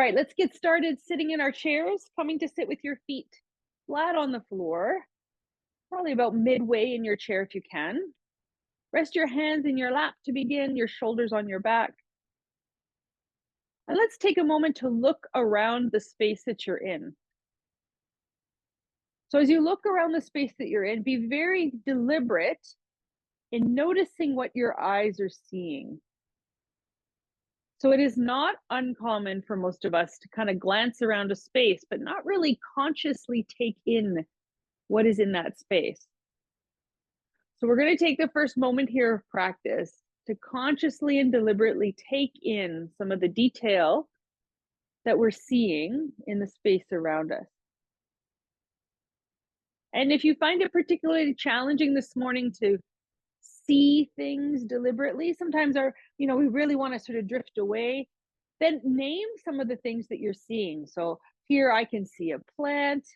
right, let's get started sitting in our chairs, coming to sit with your feet flat on the floor, probably about midway in your chair if you can. Rest your hands in your lap to begin, your shoulders on your back. And let's take a moment to look around the space that you're in. So as you look around the space that you're in, be very deliberate in noticing what your eyes are seeing. So it is not uncommon for most of us to kind of glance around a space, but not really consciously take in what is in that space. So we're going to take the first moment here of practice to consciously and deliberately take in some of the detail that we're seeing in the space around us. And if you find it particularly challenging this morning to see things deliberately, sometimes we really want to sort of drift away, then name some of the things that you're seeing. So here I can see a plant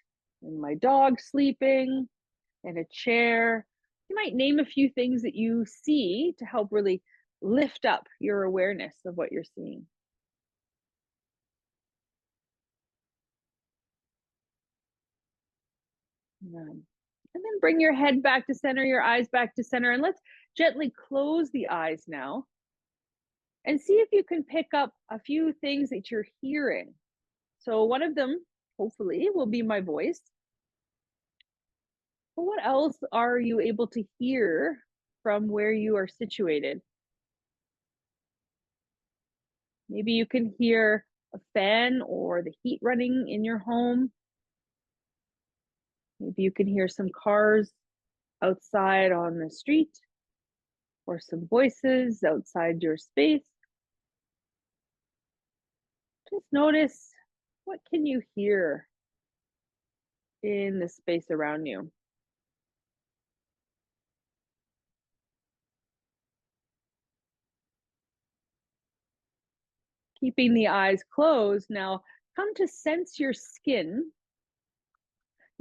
and my dog sleeping and a chair. You might name a few things that you see to help really lift up your awareness of what you're seeing. And then bring your head back to center, your eyes back to center, and let's gently close the eyes now and see if you can pick up a few things that you're hearing. So one of them, hopefully, will be my voice. But what else are you able to hear from where you are situated? Maybe you can hear a fan or the heat running in your home. Maybe you can hear some cars outside on the street or some voices outside your space. Just notice, what can you hear in the space around you? Keeping the eyes closed, now come to sense your skin.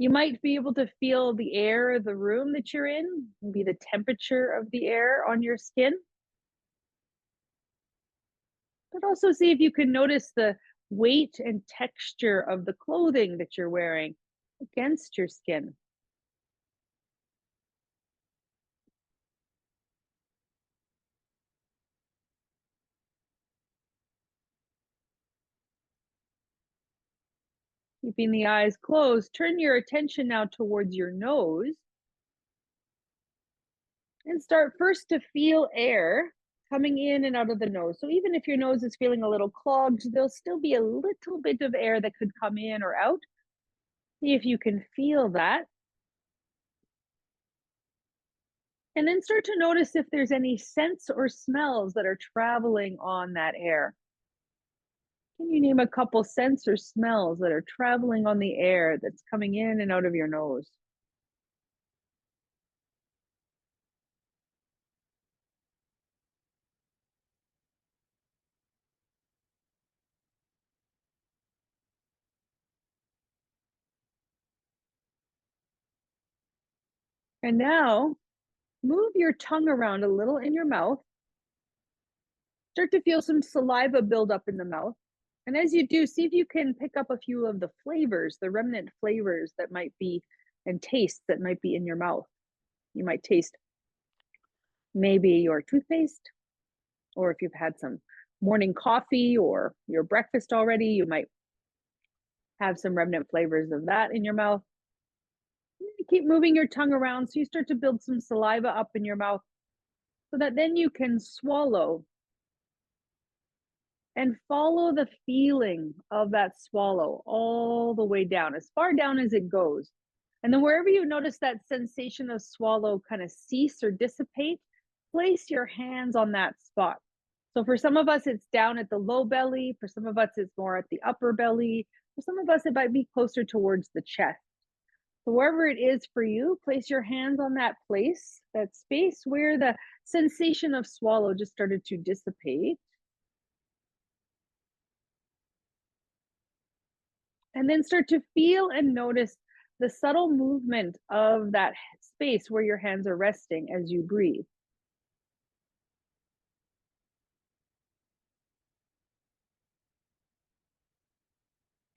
You might be able to feel the air of the room that you're in, maybe the temperature of the air on your skin. But also see if you can notice the weight and texture of the clothing that you're wearing against your skin. Keeping the eyes closed, turn your attention now towards your nose and start first to feel air coming in and out of the nose. So even if your nose is feeling a little clogged, there'll still be a little bit of air that could come in or out. See if you can feel that. And then start to notice if there's any scents or smells that are traveling on that air. Can you name a couple scents or smells that are traveling on the air that's coming in and out of your nose? And now move your tongue around a little in your mouth. Start to feel some saliva build up in the mouth. And as you do, see if you can pick up a few of the flavors, the remnant flavors that might be, and tastes that might be in your mouth. You might taste maybe your toothpaste, or if you've had some morning coffee or your breakfast already, you might have some remnant flavors of that in your mouth. Keep moving your tongue around so you start to build some saliva up in your mouth so that then you can swallow and follow the feeling of that swallow all the way down, as far down as it goes. And then wherever you notice that sensation of swallow kind of cease or dissipate, place your hands on that spot. So for some of us, it's down at the low belly. For some of us, it's more at the upper belly. For some of us, it might be closer towards the chest. So wherever it is for you, place your hands on that place, that space where the sensation of swallow just started to dissipate. And then start to feel and notice the subtle movement of that space where your hands are resting as you breathe.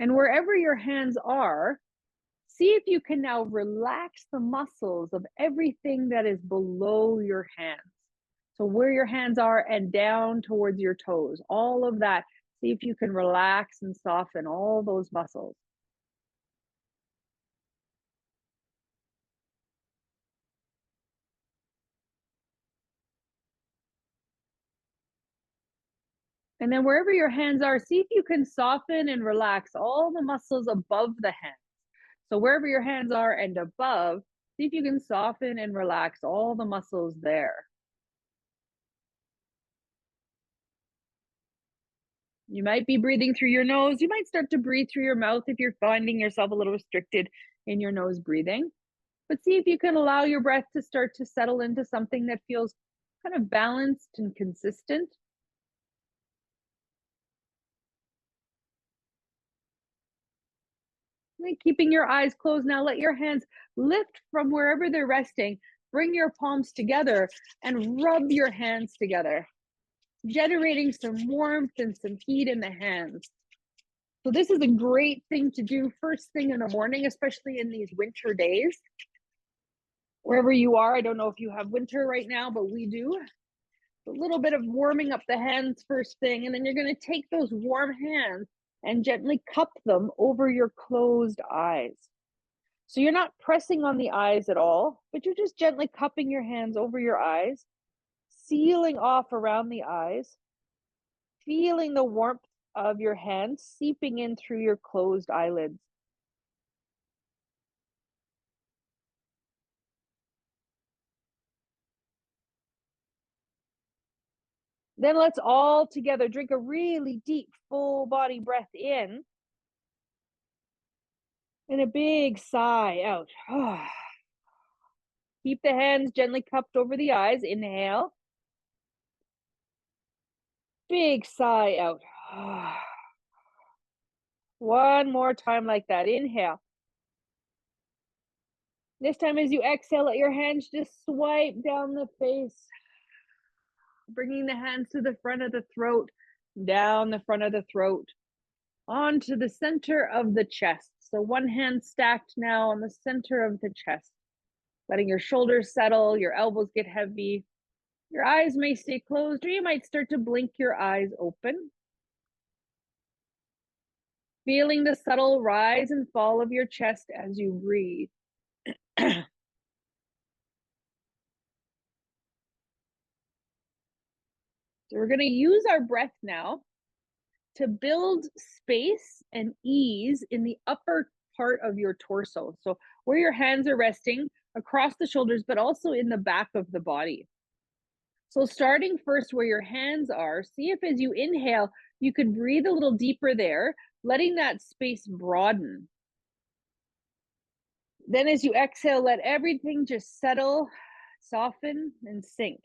And wherever your hands are, see if you can now relax the muscles of everything that is below your hands. So, where your hands are and down towards your toes, all of that. See if you can relax and soften all those muscles. And then, wherever your hands are, see if you can soften and relax all the muscles above the hands. So, wherever your hands are and above, see if you can soften and relax all the muscles there. You might be breathing through your nose. You might start to breathe through your mouth if you're finding yourself a little restricted in your nose breathing. But see if you can allow your breath to start to settle into something that feels kind of balanced and consistent. And keeping your eyes closed now, let your hands lift from wherever they're resting. Bring your palms together and rub your hands together, generating some warmth and some heat in the hands. So, this is a great thing to do first thing in the morning, especially in these winter days. Wherever you are, I don't know if you have winter right now, but we do. A little bit of warming up the hands first thing, and then you're going to take those warm hands and gently cup them over your closed eyes. So you're not pressing on the eyes at all, but you're just gently cupping your hands over your eyes, sealing off around the eyes, feeling the warmth of your hands seeping in through your closed eyelids. Then let's all together drink a really deep, full body breath in and a big sigh out. Keep the hands gently cupped over the eyes. Inhale. Big sigh out. One more time like that. Inhale. This time, as you exhale, let your hands just swipe down the face, bringing the hands to the front of the throat, down the front of the throat, onto the center of the chest. So one hand stacked now on the center of the chest, letting your shoulders settle, your elbows get heavy. Your eyes may stay closed, or you might start to blink your eyes open. Feeling the subtle rise and fall of your chest as you breathe. So we're going to use our breath now to build space and ease in the upper part of your torso. So where your hands are resting across the shoulders, but also in the back of the body. So starting first where your hands are, see if as you inhale, you could breathe a little deeper there, letting that space broaden. Then as you exhale, let everything just settle, soften, and sink.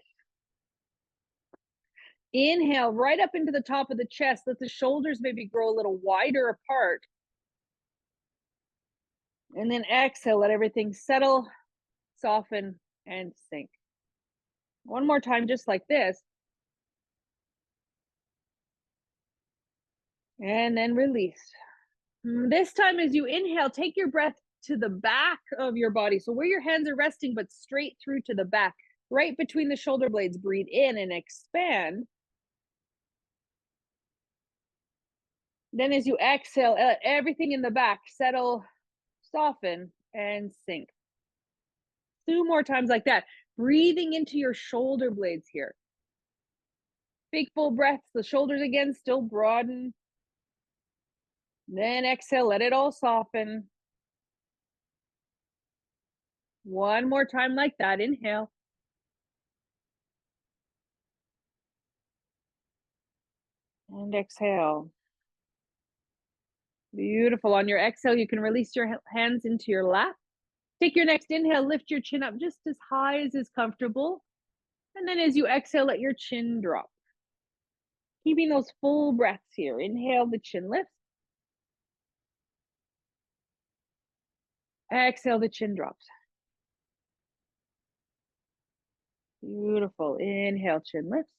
Inhale right up into the top of the chest. Let the shoulders maybe grow a little wider apart. And then exhale, let everything settle, soften, and sink. One more time, just like this. And then release. This time, as you inhale, take your breath to the back of your body. So where your hands are resting, but straight through to the back, right between the shoulder blades. Breathe in and expand. Then as you exhale, let everything in the back settle, soften, and sink. Two more times like that. Breathing into your shoulder blades here. Big full breaths. The shoulders again still broaden. Then exhale, let it all soften. One more time like that. Inhale. And exhale. Beautiful. On your exhale, you can release your hands into your lap. Take your next inhale, lift your chin up just as high as is comfortable. And then as you exhale, let your chin drop. Keeping those full breaths here. Inhale, the chin lifts. Exhale, the chin drops. Beautiful. Inhale, chin lifts.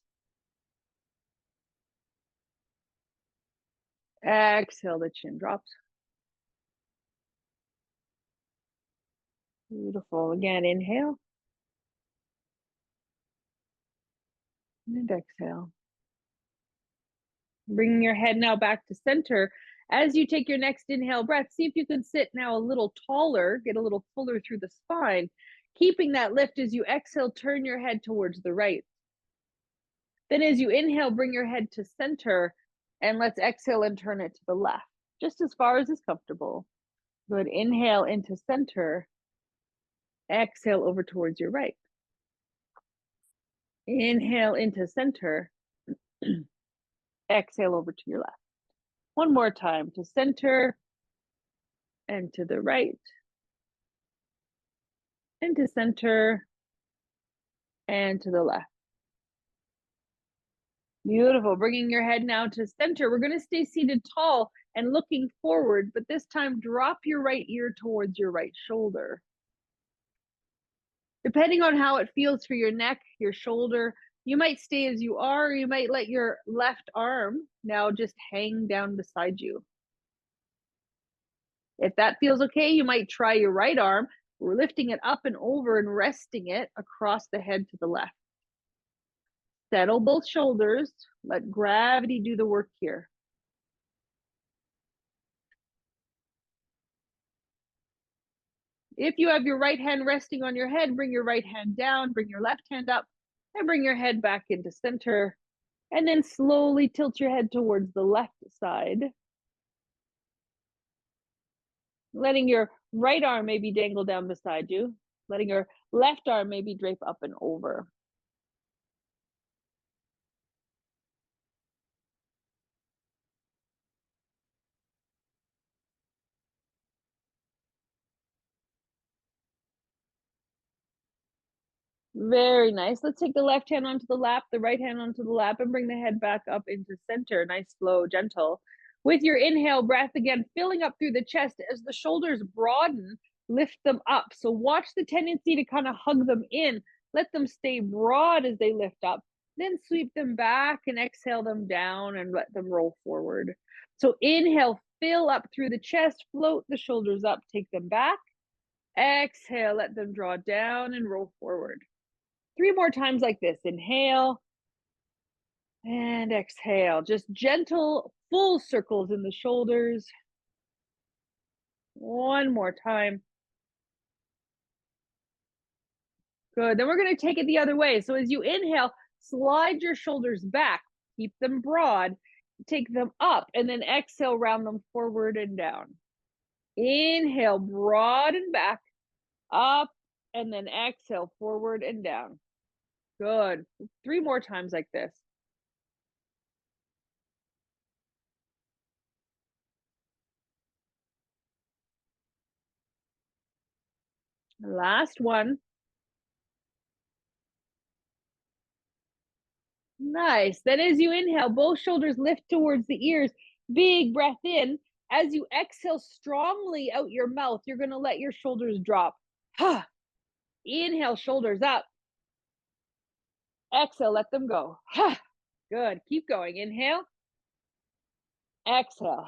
Exhale, the chin drops. Beautiful. Again, inhale and exhale. Bringing your head now back to center. As you take your next inhale breath, see if you can sit now a little taller, get a little fuller through the spine. Keeping that lift as you exhale, turn your head towards the right. Then as you inhale, bring your head to center and let's exhale and turn it to the left, just as far as is comfortable. Good. Inhale into center, exhale over towards your right. Inhale into center, exhale over to your left. One more time to center and to the right, into center and to the left. Beautiful. Bringing your head now to center. We're going to stay seated tall and looking forward, but this time drop your right ear towards your right shoulder. Depending on how it feels for your neck, your shoulder, you might stay as you are, or you might let your left arm now just hang down beside you. If that feels okay, you might try your right arm. We're lifting it up and over and resting it across the head to the left. Settle both shoulders. Let gravity do the work here. If you have your right hand resting on your head, bring your right hand down, bring your left hand up, and bring your head back into center. And then slowly tilt your head towards the left side. Letting your right arm maybe dangle down beside you. Letting your left arm maybe drape up and over. Very nice. Let's take the left hand onto the lap, the right hand onto the lap, and bring the head back up into center. Nice, slow, gentle. With your inhale breath, again, filling up through the chest as the shoulders broaden, lift them up. So watch the tendency to kind of hug them in. Let them stay broad as they lift up. Then sweep them back and exhale them down and let them roll forward. So inhale, fill up through the chest, float the shoulders up, take them back. Exhale, let them draw down and roll forward. 3 more times like this. Inhale and exhale. Just gentle, full circles in the shoulders. One more time. Good. Then we're going to take it the other way. So as you inhale, slide your shoulders back. Keep them broad. Take them up and then exhale, round them forward and down. Inhale, broad and back, up, and then exhale, forward and down. Good. 3 more times like this. Last one. Nice. Then as you inhale, both shoulders lift towards the ears. Big breath in. As you exhale strongly out your mouth, you're going to let your shoulders drop. Inhale, shoulders up. Exhale, let them go. Good. Keep going. Inhale. Exhale.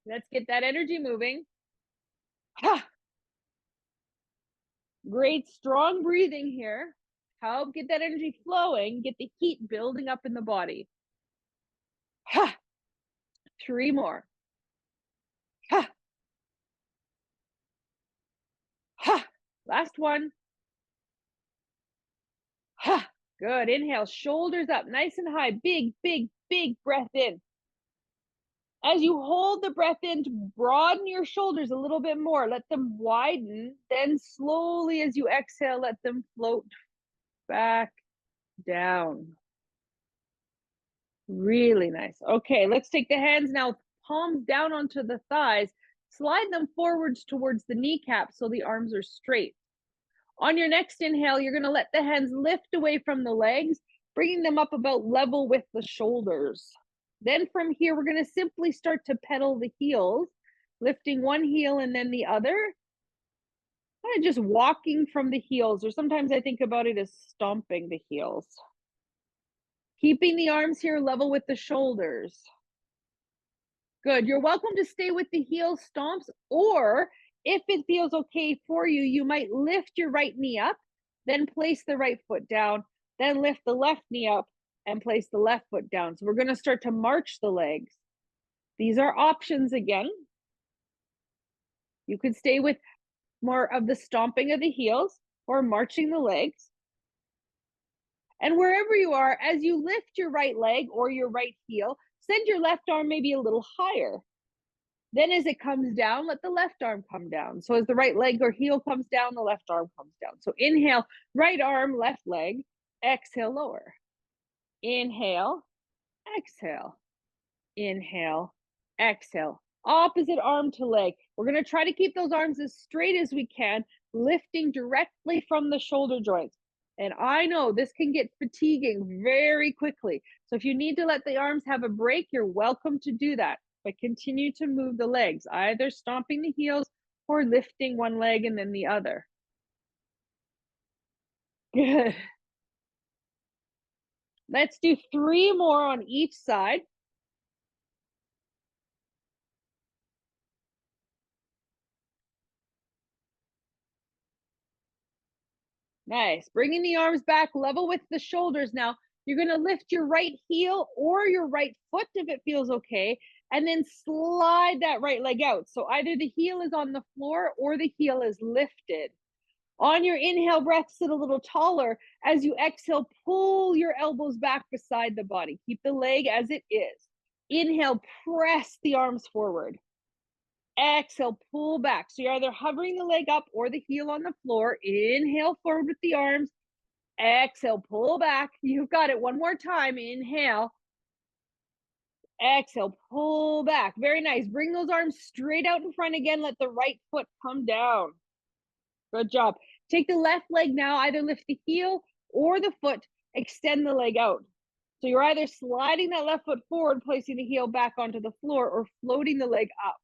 Let's get that energy moving. Great, strong breathing here. Help get that energy flowing. Get the heat building up in the body. 3 more. Last one. Good. Inhale, shoulders up, nice and high. Big, big, big breath in. As you hold the breath in, to broaden your shoulders a little bit more. Let them widen. Then slowly, as you exhale, let them float back down. Really nice. Okay, let's take the hands now, palms down onto the thighs. Slide them forwards towards the kneecap so the arms are straight. On your next inhale, you're going to let the hands lift away from the legs, bringing them up about level with the shoulders. Then from here, we're going to simply start to pedal the heels, lifting one heel and then the other. Kind of just walking from the heels, or sometimes I think about it as stomping the heels. Keeping the arms here level with the shoulders. Good. You're welcome to stay with the heel stomps, or if it feels okay for you, you might lift your right knee up, then place the right foot down, then lift the left knee up and place the left foot down. So we're going to start to march the legs. These are options again. You could stay with more of the stomping of the heels or marching the legs. And wherever you are, as you lift your right leg or your right heel, send your left arm maybe a little higher. Then as it comes down, let the left arm come down. So as the right leg or heel comes down, the left arm comes down. So inhale, right arm, left leg. Exhale, lower. Inhale, exhale. Inhale, exhale. Opposite arm to leg. We're going to try to keep those arms as straight as we can, lifting directly from the shoulder joints. And I know this can get fatiguing very quickly. So if you need to let the arms have a break, you're welcome to do that. But continue to move the legs, either stomping the heels or lifting one leg and then the other. Good. Let's do 3 more on each side. Nice. Bringing the arms back level with the shoulders now. You're going to lift your right heel or your right foot if it feels okay, and then slide that right leg out. So either the heel is on the floor or the heel is lifted. On your inhale breath, sit a little taller. As you exhale, pull your elbows back beside the body. Keep the leg as it is. Inhale, press the arms forward. Exhale, pull back. So you're either hovering the leg up or the heel on the floor. Inhale forward with the arms. Exhale, pull back. You've got it. One more time. Inhale. Exhale, pull back. Very nice. Bring those arms straight out in front again. Let the right foot come down. Good job. Take the left leg now. Either lift the heel or the foot. Extend the leg out. So you're either sliding that left foot forward, placing the heel back onto the floor, or floating the leg up.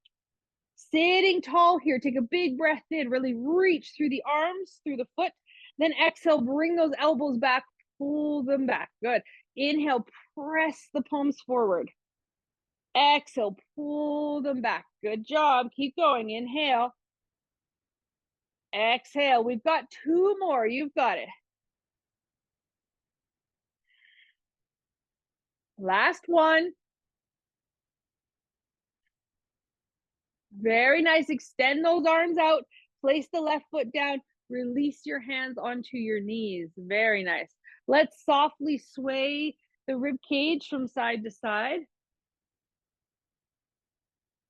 Sitting tall here. Take a big breath in. Really reach through the arms, through the foot. Then exhale, bring those elbows back, pull them back. Good. Inhale, press the palms forward. Exhale, pull them back. Good job. Keep going. Inhale. Exhale. We've got 2 more. You've got it. Last one. Very nice. Extend those arms out. Place the left foot down. Release your hands onto your knees. Very nice. Let's softly sway the rib cage from side to side.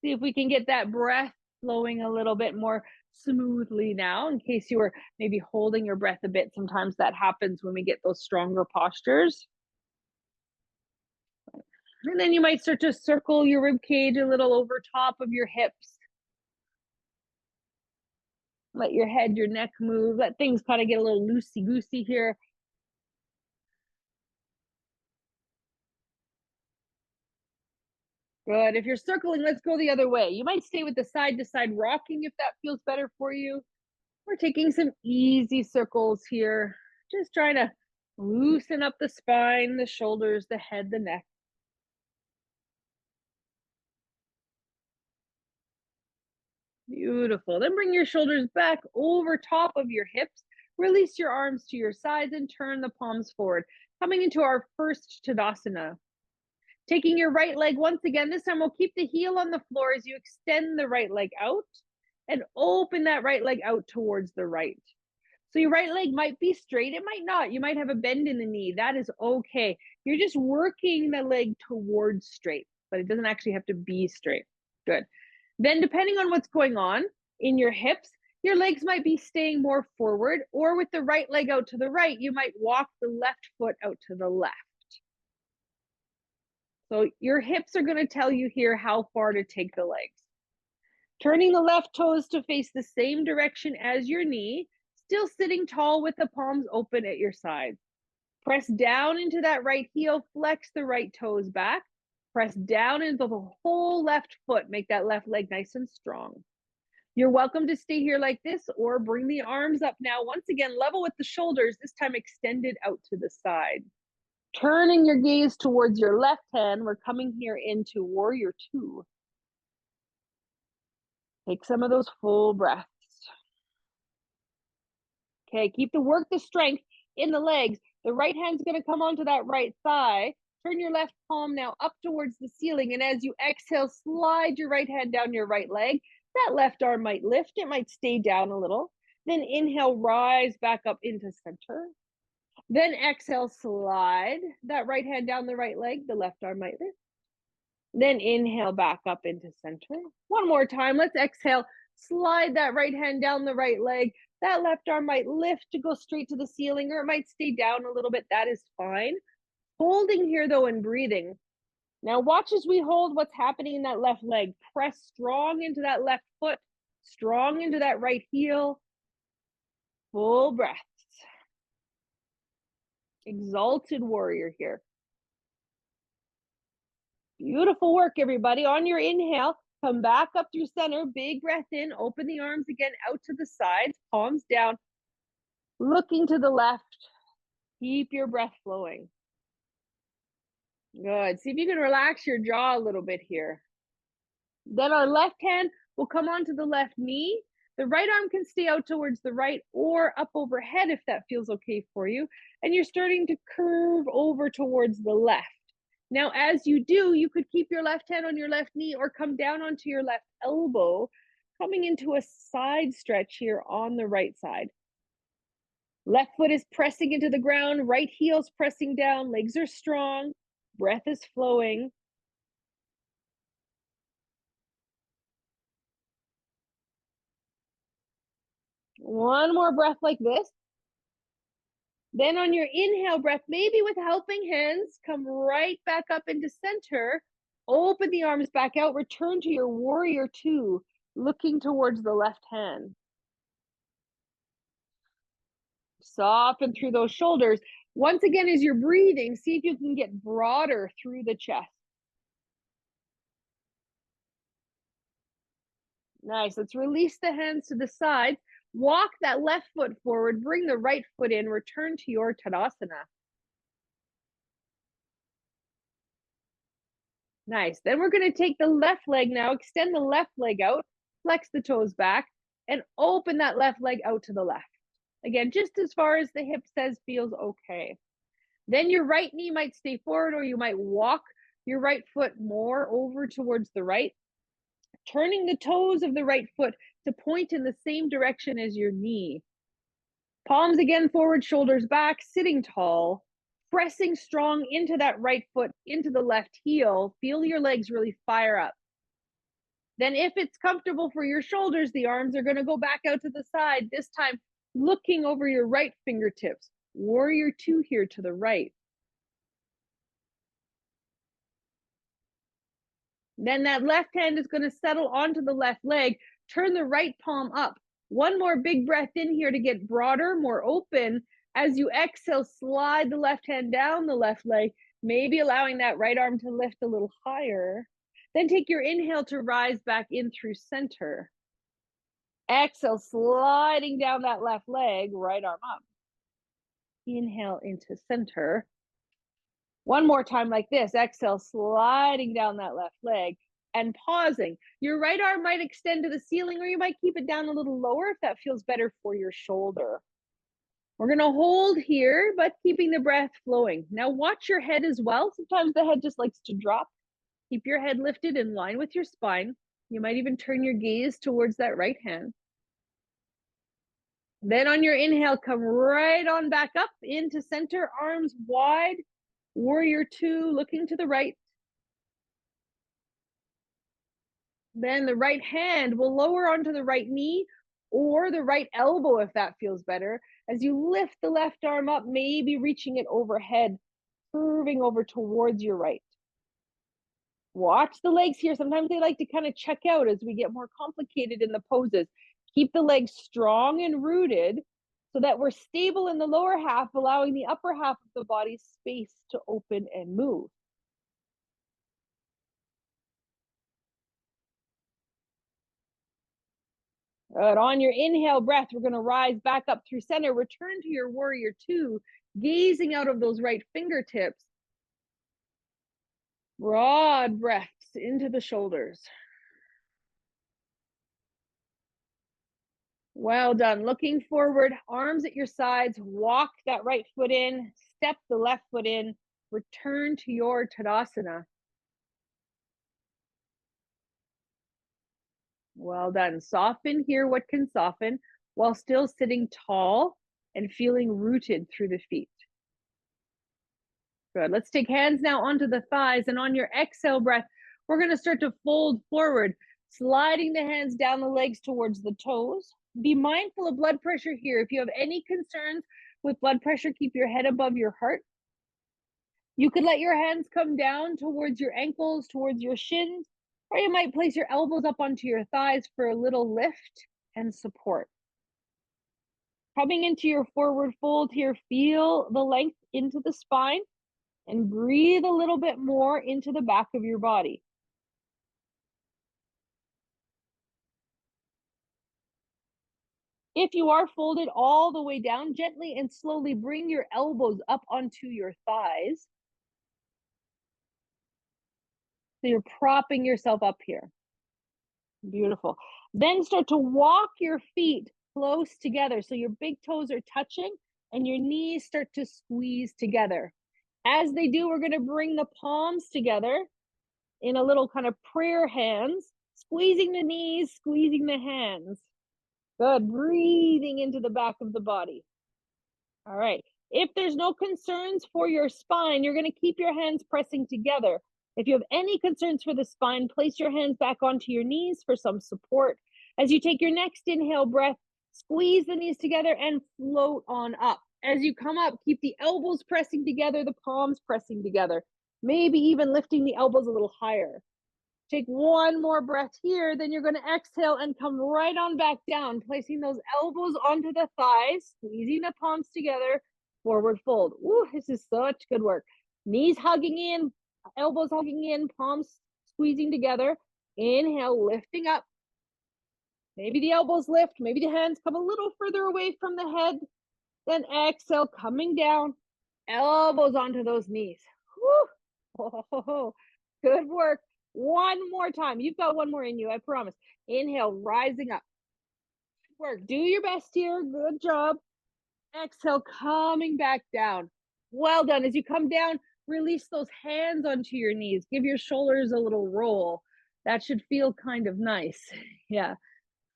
See if we can get that breath flowing a little bit more smoothly now, in case you were maybe holding your breath a bit. Sometimes that happens when we get those stronger postures. And then you might start to circle your rib cage a little over top of your hips. Let your head, your neck move. Let things kind of get a little loosey-goosey here. Good. If you're circling, let's go the other way. You might stay with the side-to-side rocking if that feels better for you. We're taking some easy circles here. Just trying to loosen up the spine, the shoulders, the head, the neck. Beautiful. Then bring your shoulders back over top of your hips. Release your arms to your sides and turn the palms forward. Coming into our first Tadasana. Taking your right leg once again. This time we'll keep the heel on the floor as you extend the right leg out and open that right leg out towards the right. So your right leg might be straight. It might not. You might have a bend in the knee. That is okay. You're just working the leg towards straight, but it doesn't actually have to be straight. Good. Then depending on what's going on in your hips, your legs might be staying more forward, or with the right leg out to the right, you might walk the left foot out to the left. So your hips are going to tell you here how far to take the legs. Turning the left toes to face the same direction as your knee, still sitting tall with the palms open at your sides. Press down into that right heel, flex the right toes back. Press down into the whole left foot, make that left leg nice and strong. You're welcome to stay here like this, or bring the arms up now. Once again, level with the shoulders, this time extended out to the side. Turning your gaze towards your left hand, we're coming here into Warrior Two. Take some of those full breaths. Okay, keep the strength in the legs. The right hand's gonna come onto that right thigh. Turn your left palm now up towards the ceiling. And as you exhale, slide your right hand down your right leg. That left arm might lift, it might stay down a little. Then inhale, rise back up into center. Then exhale, slide that right hand down the right leg. The left arm might lift. Then inhale back up into center. One more time. Let's exhale. Slide that right hand down the right leg. That left arm might lift to go straight to the ceiling, or it might stay down a little bit. That is fine. Holding here though and breathing. Now watch as we hold what's happening in that left leg. Press strong into that left foot, strong into that right heel. Full breaths. Exalted warrior here. Beautiful work, everybody. On your inhale, come back up through center. Big breath in. Open the arms again out to the sides. Palms down. Looking to the left. Keep your breath flowing. Good. See if you can relax your jaw a little bit here. Then our left hand will come onto the left knee. The right arm can stay out towards the right or up overhead if that feels okay for you. And you're starting to curve over towards the left. Now, as you do, you could keep your left hand on your left knee or come down onto your left elbow, coming into a side stretch here on the right side. Left foot is pressing into the ground, right heel's pressing down, legs are strong, breath is flowing. One more breath like this. Then on your inhale breath, maybe with helping hands, come right back up into center. Open the arms back out, return to your warrior two, looking towards the left hand. Soften through those shoulders. Once again, as you're breathing, see if you can get broader through the chest. Nice. Let's release the hands to the sides. Walk that left foot forward, bring the right foot in, return to your Tadasana. Nice. Then we're going to take the left leg now, extend the left leg out, flex the toes back, and open that left leg out to the left. Again, just as far as the hip says feels okay. Then your right knee might stay forward, or you might walk your right foot more over towards the right, turning the toes of the right foot to point in the same direction as your knee. Palms again forward, shoulders back, sitting tall, pressing strong into that right foot, into the left heel. Feel your legs really fire up. Then if it's comfortable for your shoulders, the arms are going to go back out to the side, this time looking over your right fingertips. Warrior two here to the right. Then that left hand is going to settle onto the left leg. Turn the right palm up. One more big breath in here to get broader, more open. As you exhale, slide the left hand down the left leg, maybe allowing that right arm to lift a little higher. Then take your inhale to rise back in through center. Exhale, sliding down that left leg, right arm up. Inhale into center. One more time like this. Exhale, sliding down that left leg and pausing. Your right arm might extend to the ceiling, or you might keep it down a little lower if that feels better for your shoulder. We're going to hold here, but keeping the breath flowing. Now watch your head as well. Sometimes the head just likes to drop. Keep your head lifted in line with your spine. You might even turn your gaze towards that right hand. Then on your inhale, come right on back up into center, arms wide. Warrior two, looking to the right. Then the right hand will lower onto the right knee or the right elbow if that feels better. As you lift the left arm up, maybe reaching it overhead, curving over towards your right. Watch the legs here. Sometimes they like to kind of check out as we get more complicated in the poses. Keep the legs strong and rooted so that we're stable in the lower half, allowing the upper half of the body space to open and move. Good. On your inhale breath, we're going to rise back up through center. Return to your warrior two, gazing out of those right fingertips. Broad breaths into the shoulders. Well done. Looking forward, arms at your sides, walk that right foot in, step the left foot in, return to your Tadasana. Well done. Soften here what can soften while still sitting tall and feeling rooted through the feet. Good. Let's take hands now onto the thighs, and on your exhale breath, we're going to start to fold forward, sliding the hands down the legs towards the toes. Be mindful of blood pressure here. If you have any concerns with blood pressure, keep your head above your heart. You could let your hands come down towards your ankles, towards your shins, or you might place your elbows up onto your thighs for a little lift and support. Coming into your forward fold here, feel the length into the spine and breathe a little bit more into the back of your body. If you are folded all the way down, gently and slowly bring your elbows up onto your thighs. So you're propping yourself up here. Beautiful. Then start to walk your feet close together. So your big toes are touching and your knees start to squeeze together. As they do, we're going to bring the palms together in a little kind of prayer hands, squeezing the knees, squeezing the hands. Good. Breathing into the back of the body. All right. If there's no concerns for your spine, you're going to keep your hands pressing together. If you have any concerns for the spine, place your hands back onto your knees for some support. As you take your next inhale breath, squeeze the knees together and float on up. As you come up, keep the elbows pressing together, the palms pressing together, maybe even lifting the elbows a little higher. Take one more breath here, then you're going to exhale and come right on back down, placing those elbows onto the thighs, squeezing the palms together, forward fold. Ooh, this is such good work. Knees hugging in, elbows hugging in, palms squeezing together. Inhale, lifting up. Maybe the elbows lift, maybe the hands come a little further away from the head. Then exhale, coming down, elbows onto those knees. Woo. Oh, good work. One more time. You've got one more in you, I promise. Inhale, rising up. Good work. Do your best here. Good job. Exhale, coming back down. Well done. As you come down, release those hands onto your knees. Give your shoulders a little roll. That should feel kind of nice. Yeah.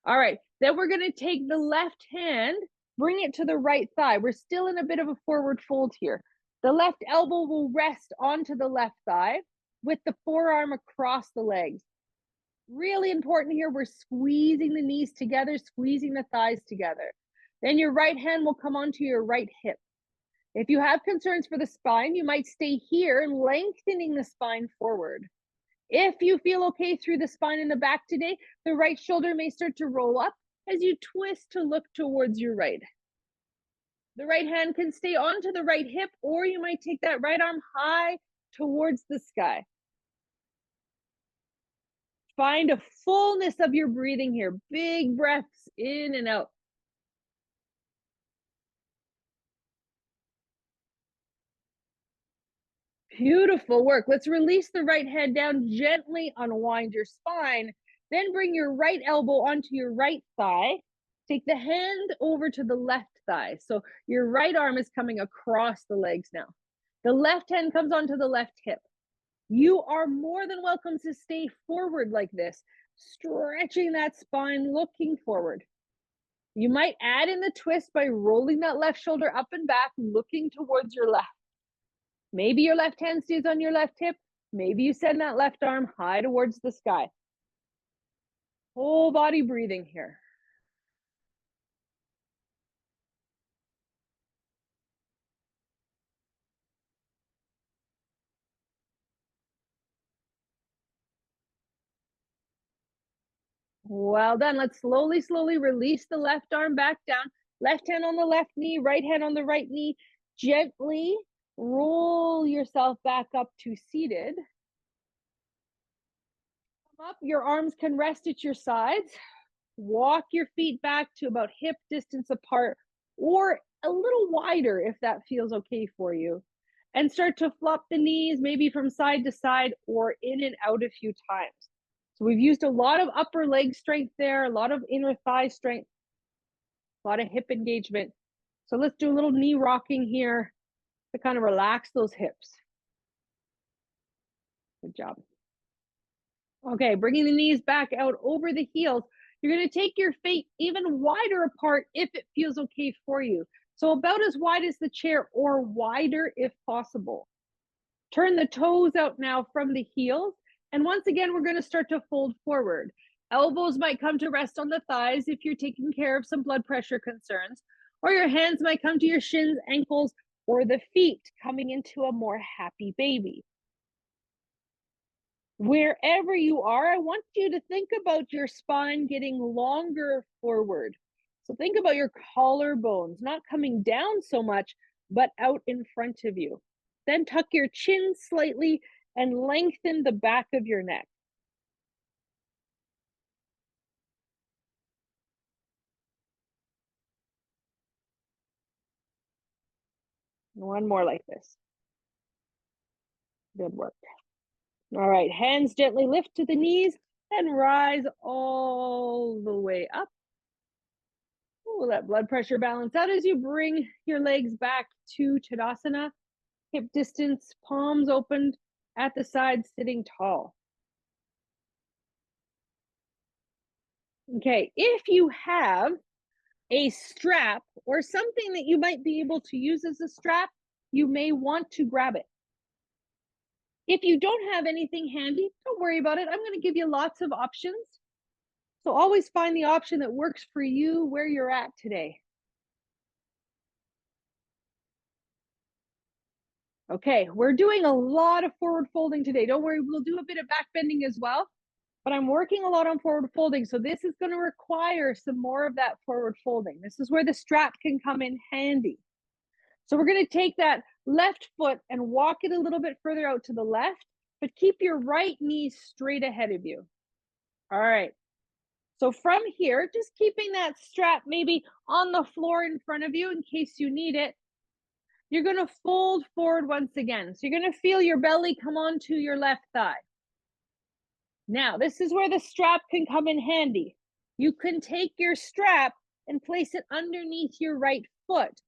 All right. Then we're going to take the left hand, bring it to the right thigh. We're still in a bit of a forward fold here. The left elbow will rest onto the left thigh with the forearm across the legs. Really important here, we're squeezing the knees together, squeezing the thighs together. Then your right hand will come onto your right hip. If you have concerns for the spine, you might stay here, lengthening the spine forward. If you feel okay through the spine and the back today, the right shoulder may start to roll up as you twist to look towards your right. The right hand can stay onto the right hip, or you might take that right arm high towards the sky. Find a fullness of your breathing here. Big breaths in and out. Beautiful work. Let's release the right head down, gently unwind your spine. Then bring your right elbow onto your right thigh. Take the hand over to the left thigh. So your right arm is coming across the legs now. The left hand comes onto the left hip. You are more than welcome to stay forward like this, stretching that spine, looking forward. You might add in the twist by rolling that left shoulder up and back, looking towards your left. Maybe your left hand stays on your left hip. Maybe you send that left arm high towards the sky. Whole body breathing here. Well done. Let's slowly, slowly release the left arm back down. Left hand on the left knee, right hand on the right knee. Gently roll yourself back up to seated. Come up, your arms can rest at your sides. Walk your feet back to about hip distance apart or a little wider if that feels okay for you. And start to flop the knees, maybe from side to side or in and out a few times. So we've used a lot of upper leg strength there, a lot of inner thigh strength. a lot of hip engagement. So let's do a little knee rocking here to kind of relax those hips. Good job. Okay, bringing the knees back out over the heels. You're going to take your feet even wider apart if it feels okay for you. So about as wide as the chair or wider if possible. Turn the toes out now from the heels. And once again, we're going to start to fold forward. Elbows might come to rest on the thighs if you're taking care of some blood pressure concerns, or your hands might come to your shins, ankles, or the feet, coming into a more happy baby. Wherever you are, I want you to think about your spine getting longer forward. So think about your collarbones not coming down so much, but out in front of you. Then tuck your chin slightly and lengthen the back of your neck. One more like this. Good work. All right, hands gently lift to the knees and rise all the way up. Ooh, let blood pressure balance out as you bring your legs back to Tadasana. Hip distance, palms opened at the side, sitting tall. Okay, if you have a strap or something that you might be able to use as a strap, you may want to grab it. If you don't have anything handy, don't worry about it. I'm going to give you lots of options. So always find the option that works for you where you're at today. Okay, we're doing a lot of forward folding today. Don't worry, we'll do a bit of back bending as well, but I'm working a lot on forward folding. So this is going to require some more of that forward folding. This is where the strap can come in handy. So we're going to take that left foot and walk it a little bit further out to the left, but keep your right knee straight ahead of you. All right. So from here, just keeping that strap maybe on the floor in front of you in case you need it, you're going to fold forward once again. So you're going to feel your belly come onto your left thigh. Now, this is where the strap can come in handy. You can take your strap and place it underneath your right foot,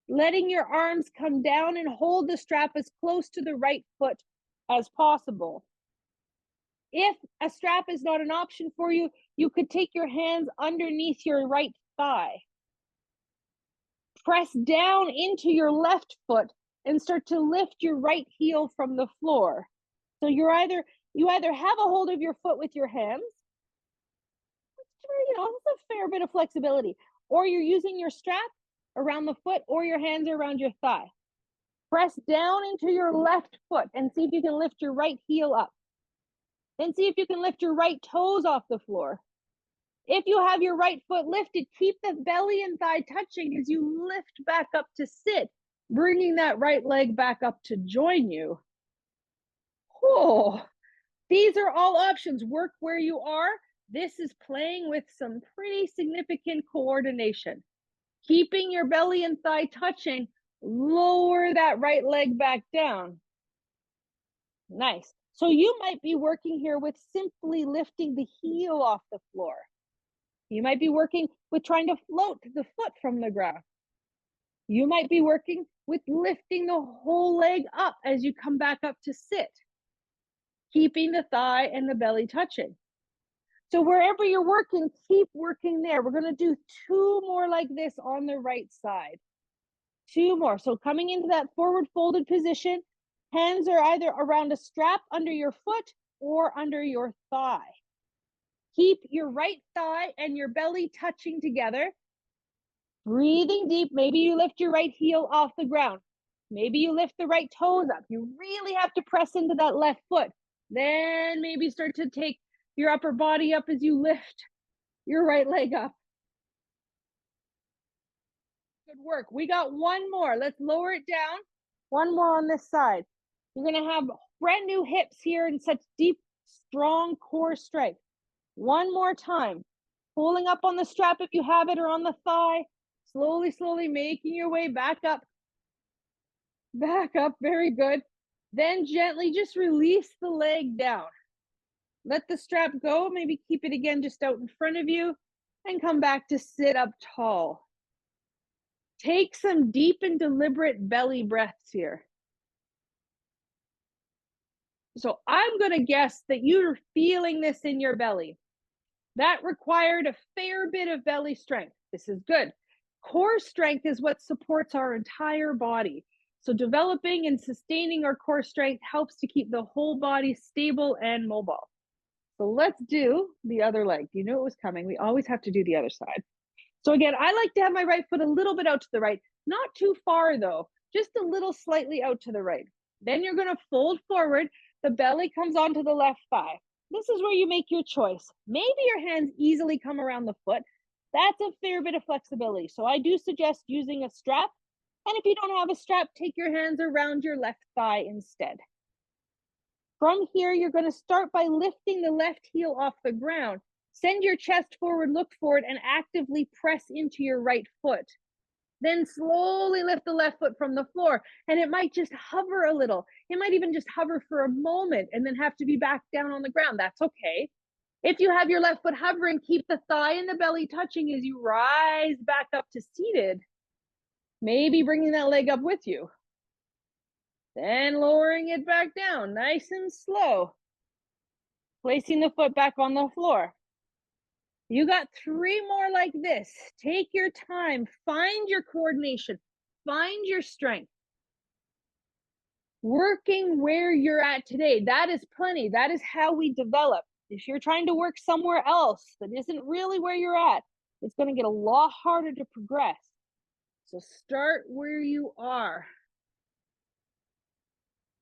letting your arms come down and hold the strap as close to the right foot as possible. If a strap is not an option for you, you could take your hands underneath your right thigh. Press down into your left foot and start to lift your right heel from the floor. So you either have a hold of your foot with your hands, it's a fair bit of flexibility, or you're using your strap around the foot or your hands are around your thigh. Press down into your left foot and see if you can lift your right heel up. Then see if you can lift your right toes off the floor. If you have your right foot lifted, keep the belly and thigh touching as you lift back up to sit, bringing that right leg back up to join you. Oh, these are all options. Work where you are. This is playing with some pretty significant coordination. Keeping your belly and thigh touching, lower that right leg back down. Nice. So you might be working here with simply lifting the heel off the floor. You might be working with trying to float the foot from the ground. You might be working with lifting the whole leg up as you come back up to sit, keeping the thigh and the belly touching. So wherever you're working, keep working there. We're going to do 2 more like this on the right side. 2 more. So coming into that forward folded position, hands are either around a strap under your foot or under your thigh. Keep your right thigh and your belly touching together. Breathing deep. Maybe you lift your right heel off the ground. Maybe you lift the right toes up. You really have to press into that left foot. Then maybe start to take your upper body up as you lift your right leg up. Good work. We got 1 more. Let's lower it down. 1 more on this side. You're going to have brand new hips here and such deep, strong core strength. 1 more time. Pulling up on the strap if you have it or on the thigh. Slowly, slowly making your way back up. Back up. Very good. Then gently just release the leg down. Let the strap go. Maybe keep it again just out in front of you and come back to sit up tall. Take some deep and deliberate belly breaths here. So I'm going to guess that you're feeling this in your belly. That required a fair bit of belly strength. This is good. Core strength is what supports our entire body. So developing and sustaining our core strength helps to keep the whole body stable and mobile. So let's do the other leg. You knew it was coming. We always have to do the other side. So again, I like to have my right foot a little bit out to the right, not too far though, just a little slightly out to the right. Then you're going to fold forward. The belly comes onto the left thigh. This is where you make your choice. Maybe your hands easily come around the foot. That's a fair bit of flexibility. So I do suggest using a strap. And if you don't have a strap, take your hands around your left thigh instead. From here, you're going to start by lifting the left heel off the ground. Send your chest forward, look forward, and actively press into your right foot. Then slowly lift the left foot from the floor, and it might just hover a little. It might even just hover for a moment and then have to be back down on the ground. That's okay. If you have your left foot hovering, keep the thigh and the belly touching as you rise back up to seated. Maybe bringing that leg up with you. Then lowering it back down, nice and slow. Placing the foot back on the floor. You got 3 more like this. Take your time, find your coordination, find your strength. Working where you're at today, that is plenty. That is how we develop. If you're trying to work somewhere else that isn't really where you're at, it's going to get a lot harder to progress. So start where you are.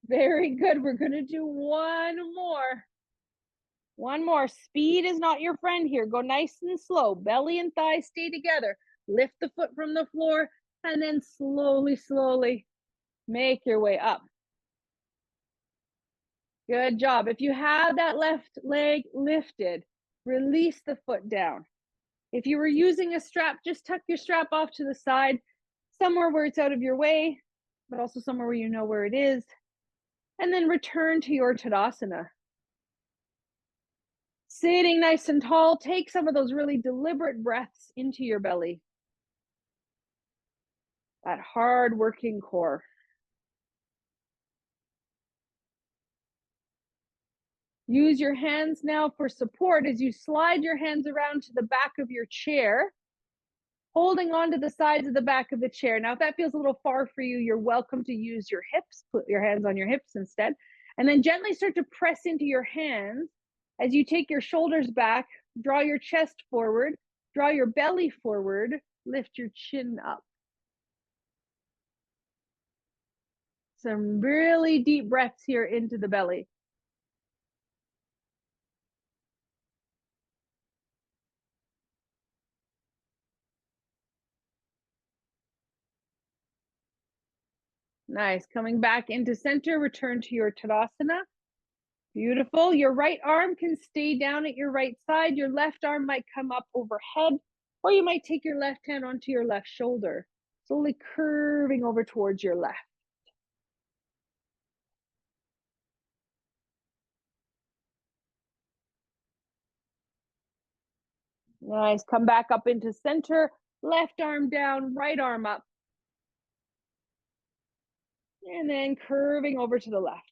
Very good. We're going to do one more. One more. Speed is not your friend here. Go nice and slow. Belly and thighs stay together. Lift the foot from the floor and then slowly, slowly make your way up. Good job. If you have that left leg lifted, release the foot down. If you were using a strap, just tuck your strap off to the side, somewhere where it's out of your way, but also somewhere where you know where it is. And then return to your Tadasana. Sitting nice and tall, take some of those really deliberate breaths into your belly. That hard working core. Use your hands now for support as you slide your hands around to the back of your chair, holding on to the sides of the back of the chair. Now, if that feels a little far for you, you're welcome to use your hips. Put your hands on your hips instead. And then gently start to press into your hands as you take your shoulders back, draw your chest forward, draw your belly forward, lift your chin up. Some really deep breaths here into the belly. Nice. Coming back into center, return to your Tadasana. Beautiful. Your right arm can stay down at your right side. Your left arm might come up overhead, or you might take your left hand onto your left shoulder, slowly curving over towards your left. Nice. Come back up into center. Left arm down, right arm up. And then curving over to the left.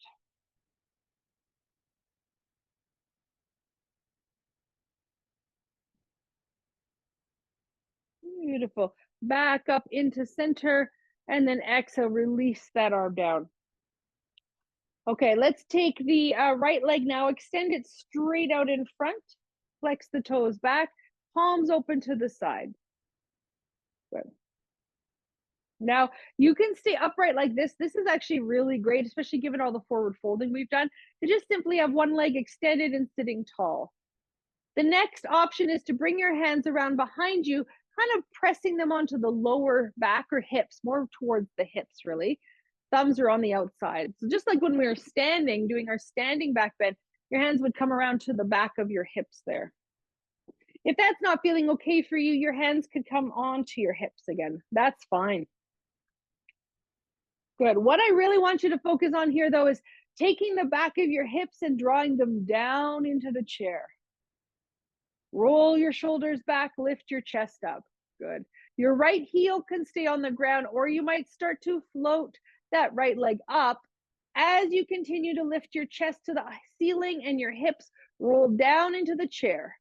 Beautiful. Back up into center. And then exhale, release that arm down. Okay, let's take the right leg now. Extend it straight out in front. Flex the toes back. Palms open to the side. Good. Now, you can stay upright like this. This is actually really great, especially given all the forward folding we've done, to just simply have one leg extended and sitting tall. The next option is to bring your hands around behind you, kind of pressing them onto the lower back or hips, more towards the hips, really. Thumbs are on the outside. So just like when we were standing, doing our standing back bend, your hands would come around to the back of your hips there. If that's not feeling okay for you, your hands could come onto your hips again. That's fine. Good. What I really want you to focus on here, though, is taking the back of your hips and drawing them down into the chair. Roll your shoulders back, lift your chest up. Good. Your right heel can stay on the ground, or you might start to float that right leg up as you continue to lift your chest to the ceiling and your hips roll down into the chair.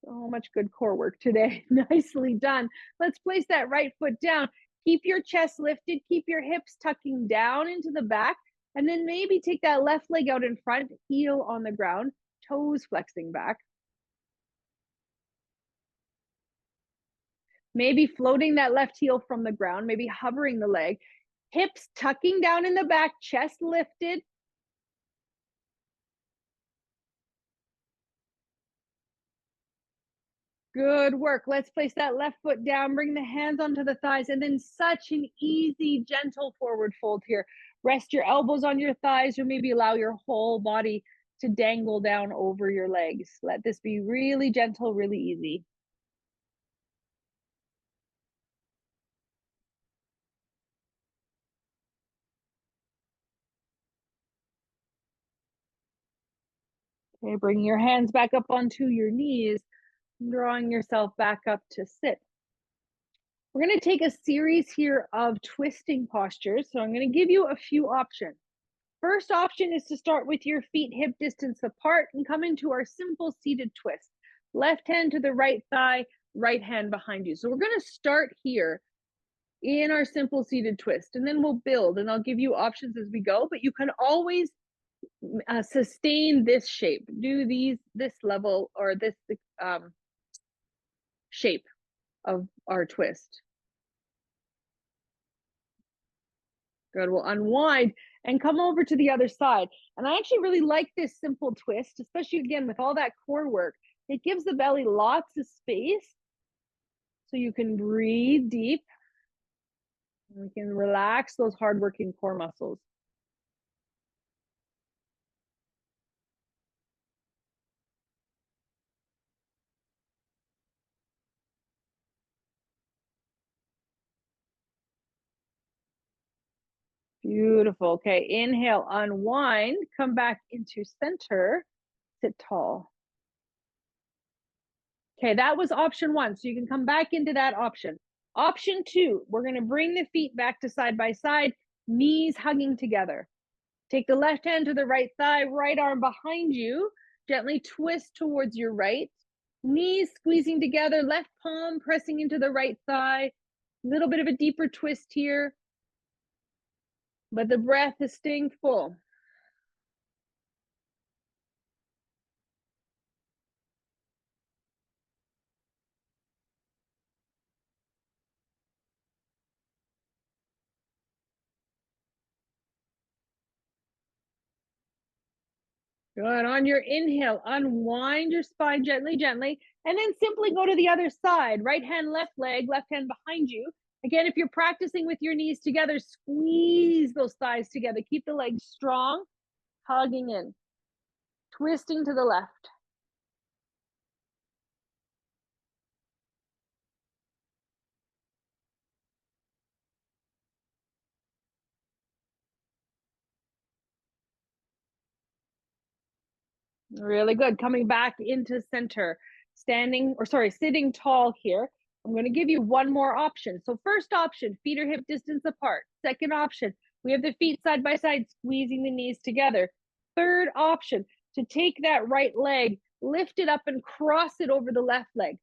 So much good core work today. Nicely done. Let's place that right foot down. Keep your chest lifted, keep your hips tucking down into the back, and then maybe take that left leg out in front, heel on the ground, toes flexing back. Maybe floating that left heel from the ground, maybe hovering the leg, hips tucking down in the back, chest lifted. Good work. Let's place that left foot down, bring the hands onto the thighs, and then such an easy, gentle forward fold here. Rest your elbows on your thighs, or maybe allow your whole body to dangle down over your legs. Let this be really gentle, really easy. Okay, bring your hands back up onto your knees, drawing yourself back up to sit. We're going to take a series here of twisting postures. So I'm going to give you a few options. First option is to start with your feet hip distance apart and come into our simple seated twist. Left hand to the right thigh, right hand behind you. So we're going to start here in our simple seated twist, and then we'll build, and I'll give you options as we go, but you can always sustain this shape. Do this level or this shape of our twist. Good. We'll unwind and come over to the other side. And I actually really like this simple twist, especially again with all that core work. It gives the belly lots of space so you can breathe deep. And we can relax those hardworking core muscles. Beautiful. Okay, inhale, unwind, come back into center, sit tall. Okay, that was option one. So you can come back into that option. Option two, we're going to bring the feet back to side by side, knees hugging together. Take the left hand to the right thigh, right arm behind you. Gently twist towards your right. Knees squeezing together, left palm pressing into the right thigh. A little bit of a deeper twist here, but the breath is staying full. Good. On your inhale, unwind your spine gently, gently, and then simply go to the other side. Right hand, left leg, left hand behind you. Again, if you're practicing with your knees together, squeeze those thighs together. Keep the legs strong, hugging in, twisting to the left. Really good. Coming back into center, sitting tall here. I'm going to give you one more option. So first option, feet are hip distance apart. Second option, we have the feet side by side, squeezing the knees together. Third option, to take that right leg, lift it up and cross it over the left leg,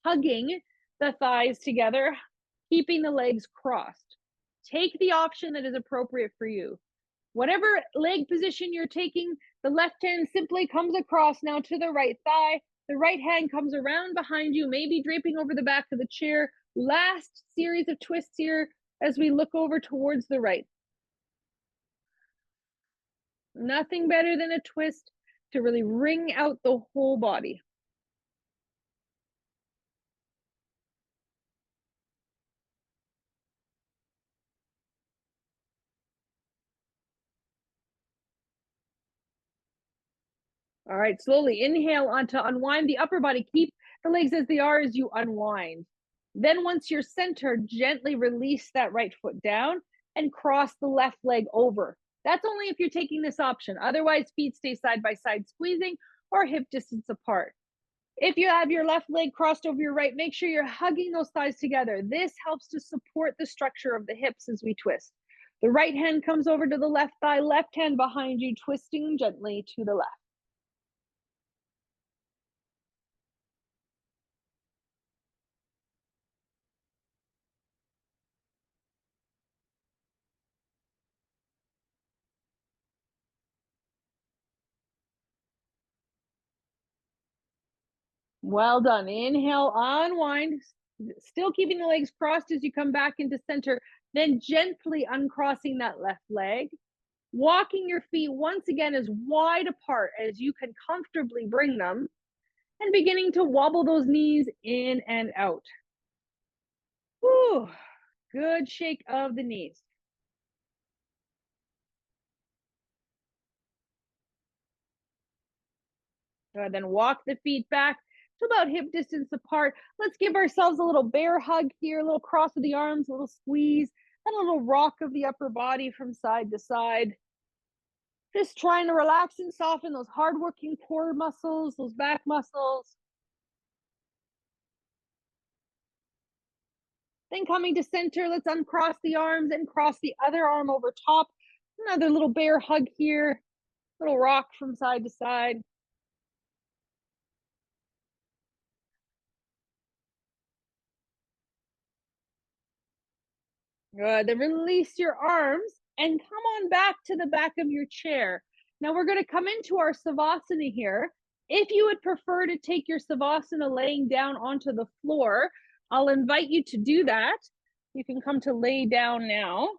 hugging the thighs together, keeping the legs crossed. Take the option that is appropriate for you. Whatever leg position you're taking, the left hand simply comes across now to the right thigh. The right hand comes around behind you, maybe draping over the back of the chair. Last series of twists here as we look over towards the right. Nothing better than a twist to really wring out the whole body. All right, slowly inhale on to unwind the upper body. Keep the legs as they are as you unwind. Then once you're centered, gently release that right foot down and cross the left leg over. That's only if you're taking this option. Otherwise, feet stay side by side squeezing or hip distance apart. If you have your left leg crossed over your right, make sure you're hugging those thighs together. This helps to support the structure of the hips as we twist. The right hand comes over to the left thigh, left hand behind you, twisting gently to the left. Well done. Inhale, unwind, still keeping the legs crossed as you come back into center, then gently uncrossing that left leg. Walking your feet once again as wide apart as you can comfortably bring them, and beginning to wobble those knees in and out. Whew, good shake of the knees. Good, then walk the feet back to about hip distance apart. Let's give ourselves a little bear hug here, a little cross of the arms, a little squeeze, and a little rock of the upper body from side to side. Just trying to relax and soften those hardworking core muscles, those back muscles. Then coming to center, let's uncross the arms and cross the other arm over top. Another little bear hug here, little rock from side to side. Good. Then release your arms and come on back to the back of your chair. Now we're going to come into our Savasana here. If you would prefer to take your Savasana laying down onto the floor, I'll invite you to do that. You can come to lay down now.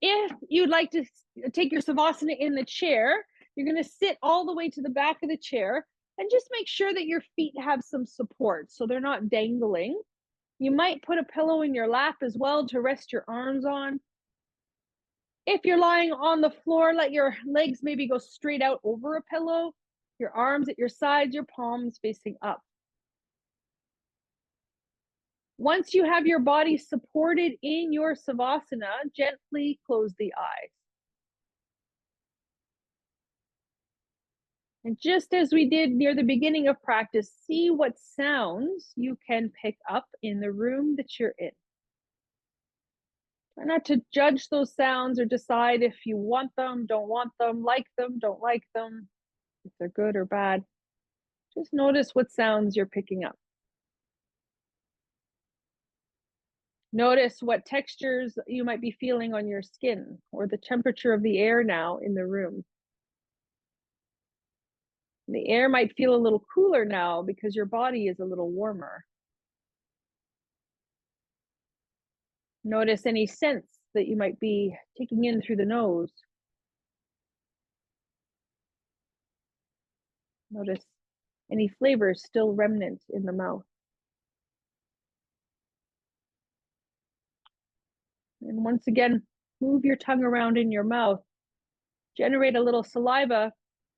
If you'd like to take your Savasana in the chair, you're going to sit all the way to the back of the chair and just make sure that your feet have some support so they're not dangling. You might put a pillow in your lap as well to rest your arms on. If you're lying on the floor, let your legs maybe go straight out over a pillow, your arms at your sides, your palms facing up. Once you have your body supported in your Savasana, gently close the eyes. And just as we did near the beginning of practice, see what sounds you can pick up in the room that you're in. Try not to judge those sounds or decide if you want them, don't want them, like them, don't like them, if they're good or bad. Just notice what sounds you're picking up. Notice what textures you might be feeling on your skin or the temperature of the air now in the room. The air might feel a little cooler now because your body is a little warmer. Notice any scents that you might be taking in through the nose. Notice any flavors still remnant in the mouth. And once again, move your tongue around in your mouth. Generate a little saliva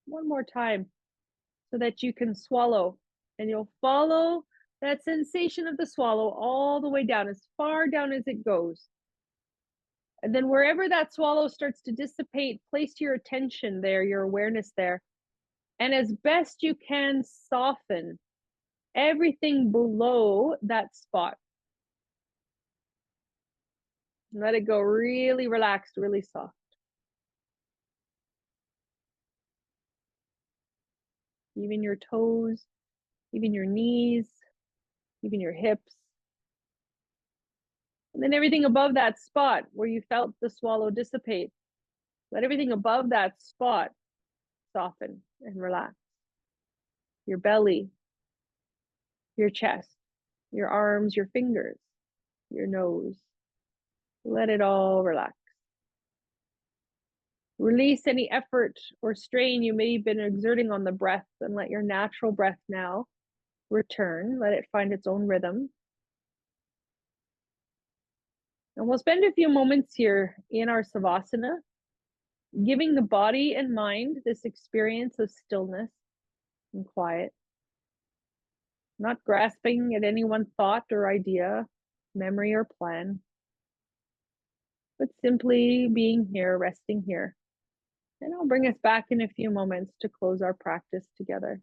one more time so that you can swallow. And you'll follow that sensation of the swallow all the way down, as far down as it goes. And then wherever that swallow starts to dissipate, place your attention there, your awareness there. And as best you can, soften everything below that spot. Let it go really relaxed, really soft. Even your toes, even your knees, even your hips. And then everything above that spot where you felt the swallow dissipate, let everything above that spot soften and relax. Your belly, your chest, your arms, your fingers, your nose. Let it all relax. Release any effort or strain you may have been exerting on the breath and let your natural breath now return. Let it find its own rhythm. And we'll spend a few moments here in our Savasana, giving the body and mind this experience of stillness and quiet. Not grasping at any one thought or idea, memory or plan, but simply being here, resting here. And I'll bring us back in a few moments to close our practice together.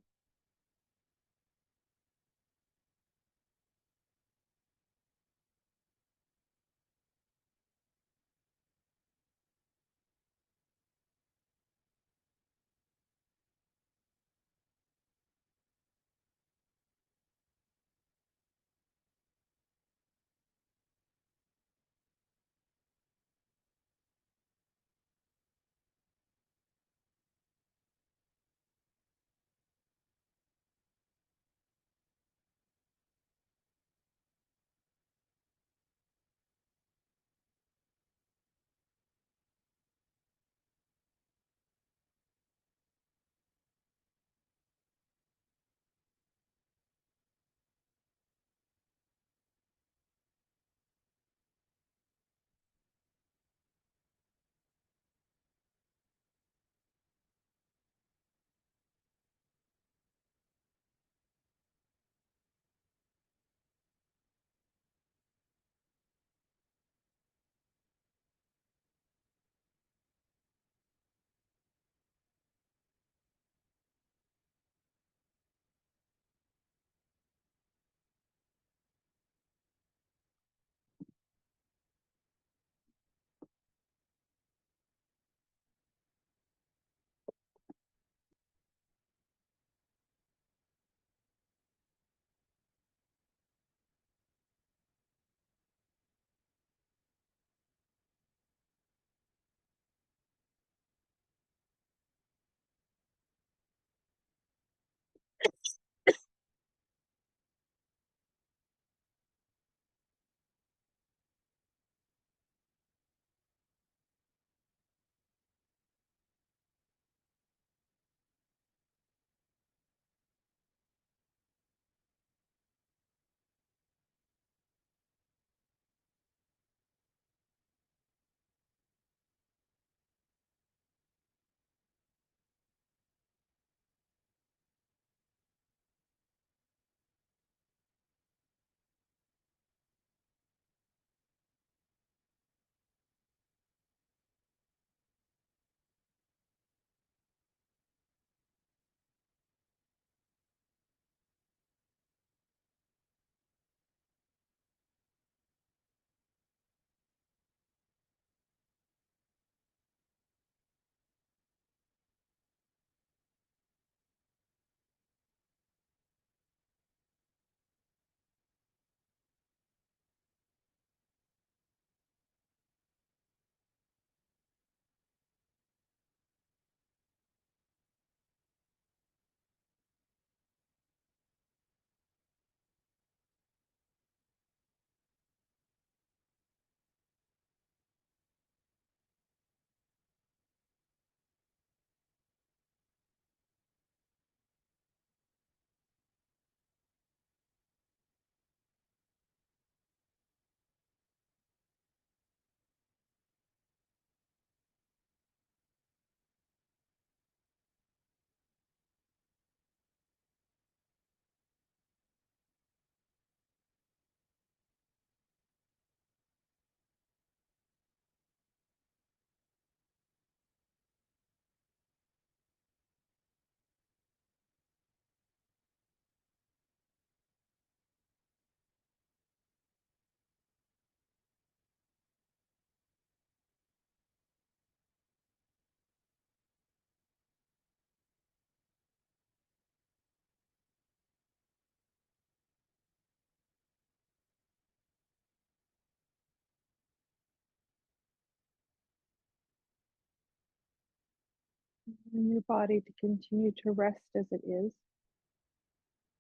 And your body to continue to rest as it is,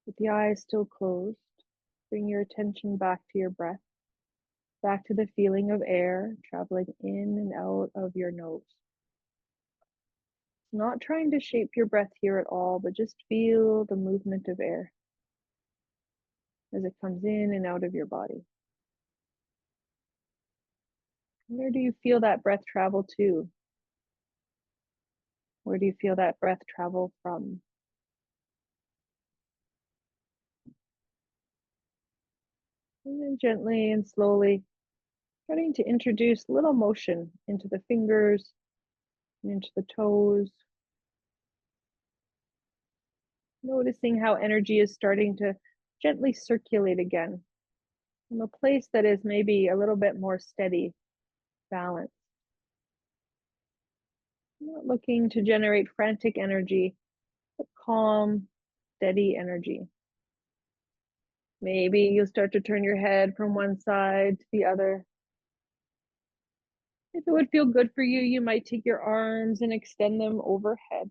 with the eyes still closed. Bring your attention back to your breath, back to the feeling of air traveling in and out of your nose. Not trying to shape your breath here at all, but just feel the movement of air as it comes in and out of your body. Where do you feel that breath travel to? Where do you feel that breath travel from? And then gently and slowly starting to introduce little motion into the fingers and into the toes. Noticing how energy is starting to gently circulate again from a place that is maybe a little bit more steady, balanced. Not looking to generate frantic energy, but calm, steady energy. Maybe you'll start to turn your head from one side to the other. If it would feel good for you, you might take your arms and extend them overhead.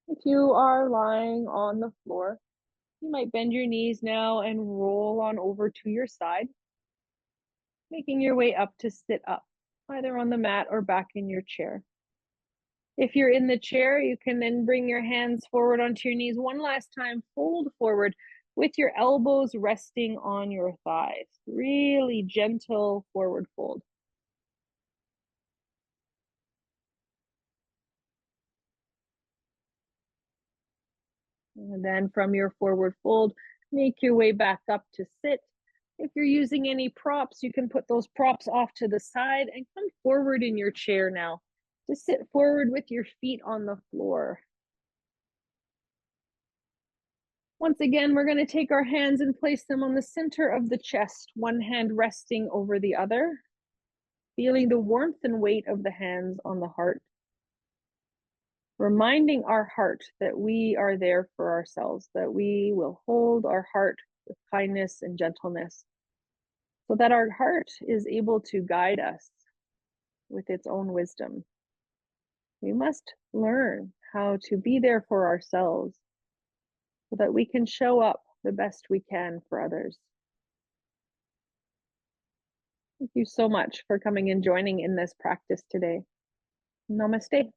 If you are lying on the floor, you might bend your knees now and roll on over to your side, making your way up to sit up, either on the mat or back in your chair. If you're in the chair, you can then bring your hands forward onto your knees one last time, fold forward with your elbows resting on your thighs. Really gentle forward fold. And then from your forward fold, make your way back up to sit. If you're using any props, you can put those props off to the side and come forward in your chair now to sit forward with your feet on the floor. Once again, we're going to take our hands and place them on the center of the chest, one hand resting over the other, feeling the warmth and weight of the hands on the heart, reminding our heart that we are there for ourselves, that we will hold our heart with kindness and gentleness, so that our heart is able to guide us with its own wisdom. We must learn how to be there for ourselves so that we can show up the best we can for others. Thank you so much for coming and joining in this practice today. Namaste.